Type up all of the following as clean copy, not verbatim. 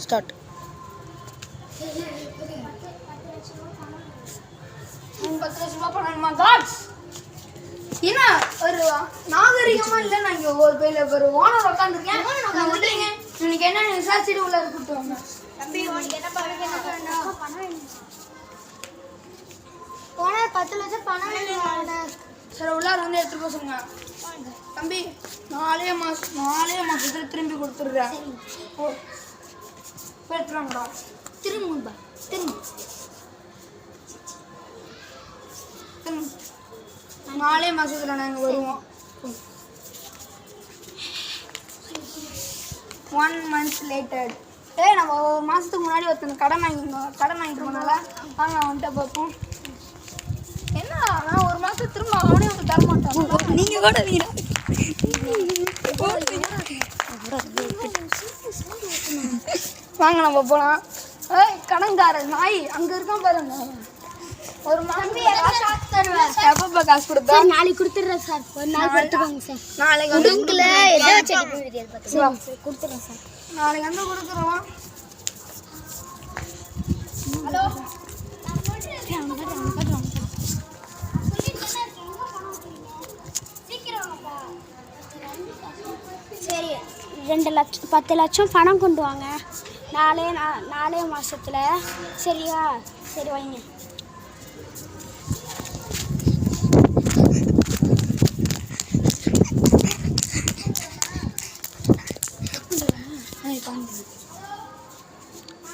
Start. என்ன ஒரு நாகரிகமா இல்ல? நான் இங்க ஒரு பேர்ல ஒரு ஓனர் உட்காந்துருக்கேன். இன்னைக்கு என்ன விசாரிச்சுட்டு உள்ள கூப்பிட்டு தம்பி உனக்கு என்ன பணம் ஓனர் 10 லட்சம் பணம் வேணும். சரி உள்ளார வந்து எடுத்துட்டு போக சொல்லுங்க. தம்பி 4 மாசத்துல திரும்பி கொடுத்துடுறேன். ஓ எடுத்துறாங்கடா. திரும்ப 4 மாசத்துல நாங்க வருவோம். 1 month later. நம்ம ஒரு மாசத்துக்கு முன்னாடி ஒருத்தன் கடன் வாங்கிட்டு போனால வாங்க அவன்கிட்ட பார்ப்போம். என்ன நான் ஒரு மாசம் திரும்ப அவனே வந்து தர மாட்டான். நீங்க கூட வாங்க நம்ம போலாம். கடன்காரன் நாய் அங்க இருக்கான் பாருங்க. ஒரு மாசம் எப்ப காசு கொடுப்பா? நாளைக்கு கொடுத்துறேன் சார். ஒரு நாள் கொடுத்துக்கோங்க சார். நாளைக்கு வந்து கொடுத்துறேன் சார். நாளைக்கு வந்து கொடுக்குறோம். ஹலோ சரி 2 லட்சம் 10 லட்சம் பணம் கொண்டு வாங்க. 4 மாசத்துல. சரியா? சரி வைங்க.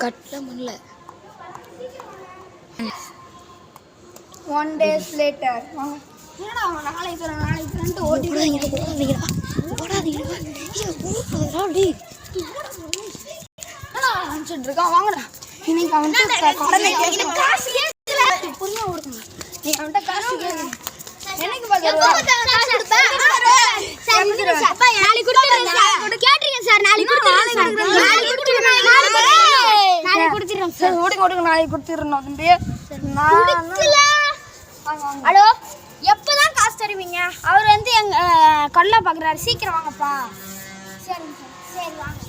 கட்டல முடியல. 1 days later. என்னடா அவன் நாளைக்கு தரேன் ஓடி போடாதீங்கடா. அனுப்பிச்சுட்டு இருக்கான். வாங்கடா. இன்னைக்கு அவன்கிட்ட கடனை புரியா கொடுக்கணும். நீ அவன்கிட்ட காசு கேட்க எனக்கு நாளைக்கு கொடுத்துடணும். ஹலோ எப்பதான் காசு தருவீங்க? அவர் வந்து எங்க கொல்ல பாக்குறாரு. சீக்கிரம் வாங்கப்பா. சரிங்க சார். சரி வாங்க.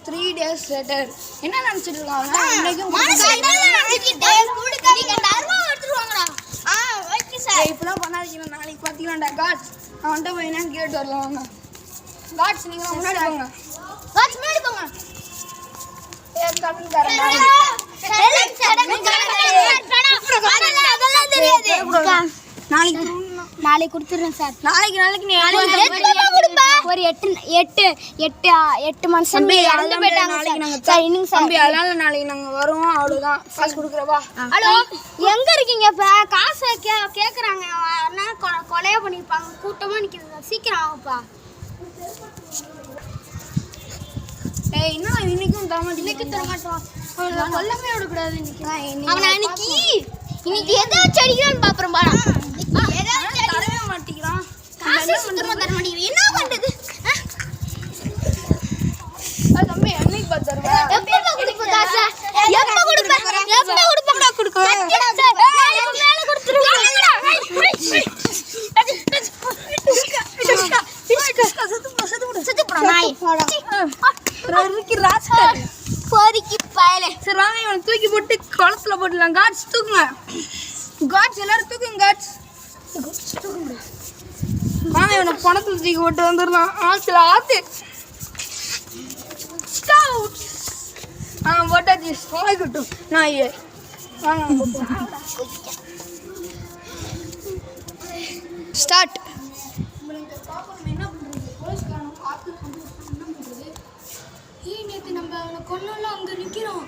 Three days later. என்ன நினைச்சிட்டு இருக்காங்க? இப்பெல்லாம் பண்ணாதீங்க. நாளைக்கு பாத்தீங்களாண்டா காட்ஸ் அவன்கிட்ட போய் என்னன்னு கேட்டு வரலாம். வாங்க காட்ஸ் நீங்க முன்னாடி போங்க. நாளைக்கு கொடுத்துறேன் சார். நாளைக்கு நீ ஒரு 8 மாசம் இறந்து போயிட்டாங்க சார். இன்னும் சார் அதனால நாளைக்கு நாங்க வருவோம். அவ்வளவுதான். காசு கொடுக்குறவா? ஹலோ எங்க இருக்கீங்க? இப்ப காசு கேக்குறாங்க. கொலையா பண்ணிருப்பாங்க. கூட்டமா நிக்குது. சீக்கிரம் வாங்கப்பா. என்ன இன்னைக்கும் தர மாட்டேன். இன்னைக்கு தர மாட்டோம். கொல்லமே விடக்கூடாது. இன்னைக்கு எதாச்சும் அடிக்கிறான்னு பாப்பறேன் பாடா. தரவே மாட்டேங்கிறான். காசு சுத்தமா தர மாட்டேங்கிறீங்க. என்ன பண்றது? தம்பி என்னைக்கு பாத்துறவா? எப்ப கொடுப்ப காசு? எப்ப கொடுப்ப? மேல கொடுத்துருங்க. சரி வாங்க இவனை தூக்கி போட்டு குளத்துல போட்டுலாம். காட்ஸ் தூக்குங்க. காட்ஸ் எல்லாரும் தூக்குங்க. காட்ஸ் வாங்க இவனை பணத்துல தூக்கி போட்டு வந்துடலாம். ஆத்துல ஆத்து போட்டாச்சு. வாங்கிட்டும் நான் ஸ்டார்ட். நேற்று நம்ம அவனை கொன்னோம்ல அங்க நிக்கிறோம்.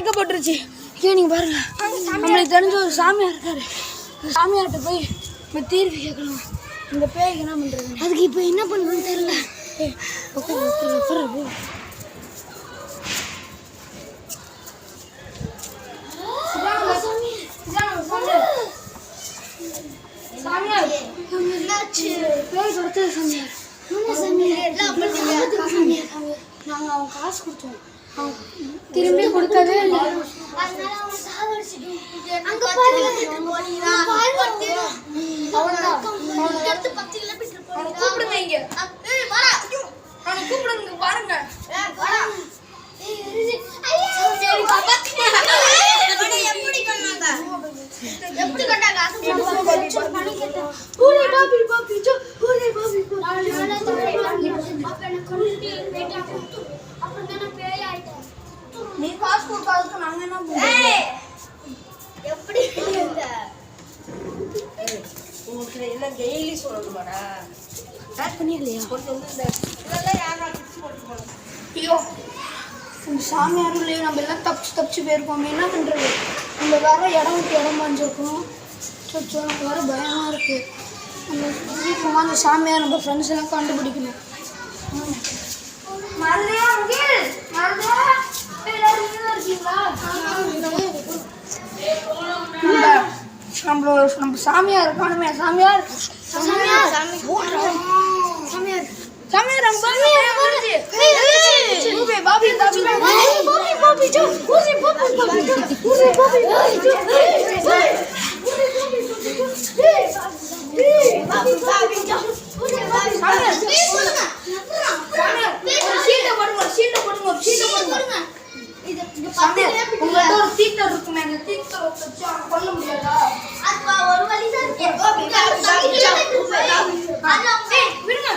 மறைக்கப்பட்டுருச்சு. ஐயோ நீங்கள் பாருங்க, நம்மளுக்கு தெரிஞ்ச ஒரு சாமியார் இருக்காரு. சாமியார்கிட்ட போய் நம்ம தீர்வு கேட்கணும். இந்த பேய்க்கு என்ன பண்ணுறது? அதுக்கு இப்போ என்ன பண்ணணும்னு தெரியல. நாங்கள் அவன் காசு கொடுத்தோம், திரும்பி கொடுக்கவே இல்லை. கூப்பிடுங்க இங்க, கூப்பிடுங்க பாருங்க. எப்படி கட்டாங்க? நீ காசு கொடுக்காததுக்கு நாங்க என்ன பண்ணுவோம்? எப்படி உங்களுக்கு என்ன டெய்லி சொல்லணுமாடா? ஐயோ இந்த சாமியாரும் இல்லையே, நம்ம எல்லாம் தப்பிச்சு போயிருக்கோம். என்ன பண்ணுறது? நம்ம வேற இடம் விட்டு இடம் மாஞ்சிருக்கோம். சொச்சோ நமக்கு வேற பயமாக இருக்குது. நம்ம சீக்கிரமாக அந்த சாமியார் நம்ம ஃப்ரெண்ட்ஸ் எல்லாம் கண்டுபிடிக்கணும். நம்ம சாமியார் காணுமே. சாமியார் சாமியார் சாமியார் சாமியார் உங்கள்கிட்ட ஒரு தீட்டர் இருக்குமே, அந்த தீட்டர் வச்சு கொல்ல முடியாதா? ஒரு வழிதான் இருக்கு. விடுங்க,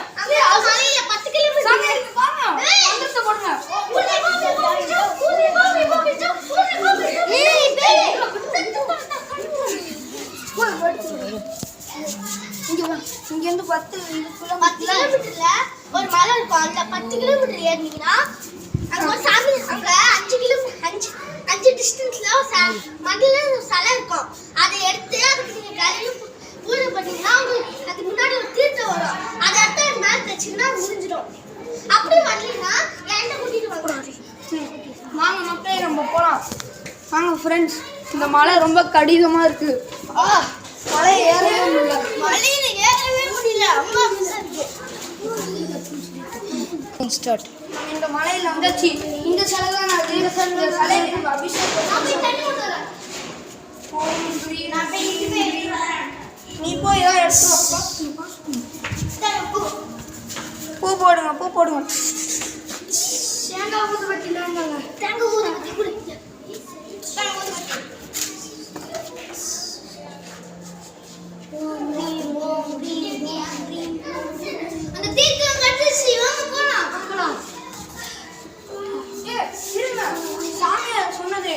10 கிலோமீட்டர் போடுங்க. இங்கேருந்து 10 கிலோமீட்டர்ல ஒரு மலை இருக்கும். அந்த 10 கிலோமீட்டர் ஏறினீங்கன்னா அங்க ஒரு சாமி, அங்க 5 டிஸ்டன்ஸ்ல மண்ணில சிலை இருக்கும். அதை எடுத்து அதுக்கு நீங்க காலையில பூஜை பண்ணீங்கன்னா அதுக்கு முன்னாடி ஒரு தீர்த்தம் வரும். அதை எடுத்து மேல தச்சிங்கன்னா முடிஞ்சிடும். அப்படி வரலன்னா என்ன கூட்டிட்டு வாங்க. வாங்க மக்களே, நம்ம போலாம். வாங்க ஃப்ரெண்ட்ஸ், இந்த மலை ரொம்ப கடினமா இருக்கு. மலை ஏறவே முடியல. மலையில ஏறவே முடியல. அம்மா மிஸ் இருக்கு. ஸ்டார்ட். இந்த மலையில வந்தாச்சு. இந்த சிலை தான் நான் இந்த சிலைக்கு நம்ம அபிஷேகம். நீ போய் ஏதாவது எடுத்து பூ போடுங்க, பூ போடுங்க. தேங்காய் ஊது பட்டினாங்க. தேங்காய் ஊது பட்டி குடிங்க. அந்த தீர்த்தம் கட்டிச்சு. வாங்க போலாம். சாமியார் சொன்னது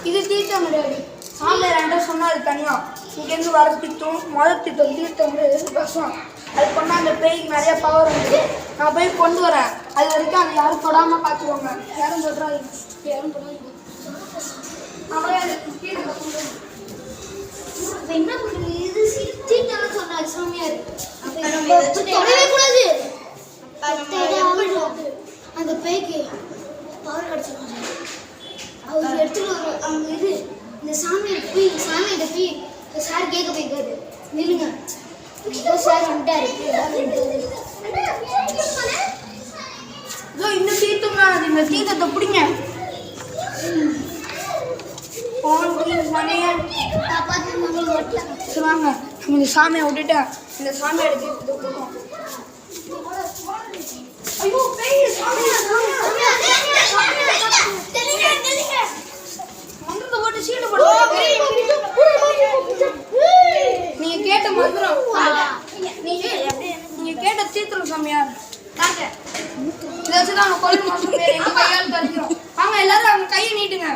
இது தீர்த்தம் கிடையாது. சாமியார் என்கிட்ட சொன்னாரு தனியா, இங்கேருந்து வர தீர்த்தம் முதல் தீர்த்தம் விஷம். அது பண்ணால் அந்த பேய்க்கு நிறைய பவர் இருக்குது. நான் போய் கொண்டு வரேன். அது வரைக்கும் அதை யாரும் தொடாமல் பார்த்துக்கோங்க. யாரும் தொடாதீங்க. அவளே என்ன பண்ணுறது? இது தீர்த்தம் சொன்னாரு சாமியார். தொடவே கூடாது. அந்த பேய்க்கு பவர் கிடச்சிருக்காங்க. அவர் எடுத்துட்டு வரும். அவங்க இந்த சாமியார் போய் சார் கேட்க போய்க்காரு. நில்லுங்க சார் வந்துட்டாரு. இந்த தீர்த்தம் தான். இந்த தீர்த்தத்தை பிடிங்க. வாங்க, நம்ம இந்த சாமியை விட்டுட்டேன். இந்த சாமியோட தீர்த்தத்தை கொடுக்கும். நீங்க கேட்ட மந்திரம், நீங்க கேட்ட தீர்த்தம் சாமியார் இதை வச்சுதான் கொல்ல மாசம் பேர் எங்க கையால் தரிக்கிறோம். வாங்க எல்லாரும் அவங்க கையை நீட்டுங்க.